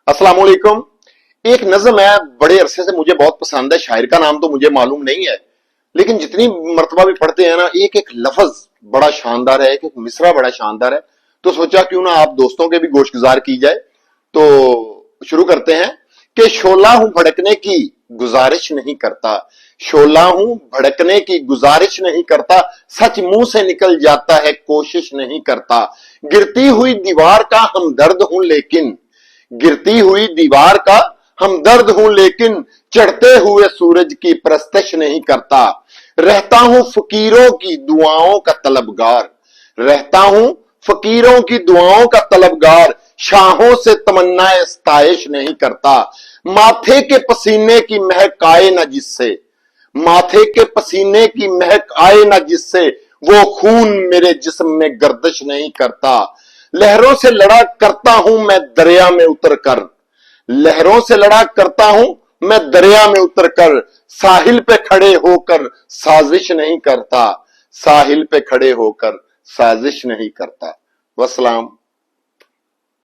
अस्सलाम वालेकुम। एक नज्म है, बड़े अरसे से मुझे बहुत पसंद है। शायर का नाम तो मुझे मालूम नहीं है, लेकिन जितनी मर्तबा भी पढ़ते हैं ना, एक एक लफ्ज बड़ा शानदार है, एक एक मिसरा बड़ा शानदार है। तो सोचा क्यों ना आप दोस्तों के भी गोशगुजार की जाए। तो शुरू करते हैं कि शोला हूं भड़कने की गुजारिश नहीं करता, शोला हूं भड़कने की गुजारिश नहीं करता, सच मुंह से निकल जाता है कोशिश नहीं करता। गिरती हुई दीवार का हमदर्द हूं लेकिन, गिरती हुई दीवार का हमदर्द हूं लेकिन, चढ़ते हुए सूरज की परस्तश नहीं करता। रहता हूं फकीरों की दुआओं का तलबगार, रहता हूं फकीरों की दुआओं का तलबगार, शाहों से तमन्नाए स्ताइश नहीं करता। माथे के पसीने की महक आए न जिससे, माथे के पसीने की महक आए न जिससे, वो खून मेरे जिस्म में गर्दिश नहीं करता। लहरों से लड़ा करता हूं मैं दरिया में उतर कर, लहरों से लड़ा करता हूं मैं दरिया में उतर कर, साहिल पे खड़े होकर साजिश नहीं करता, साहिल पे खड़े होकर साजिश नहीं करता। वसलाम।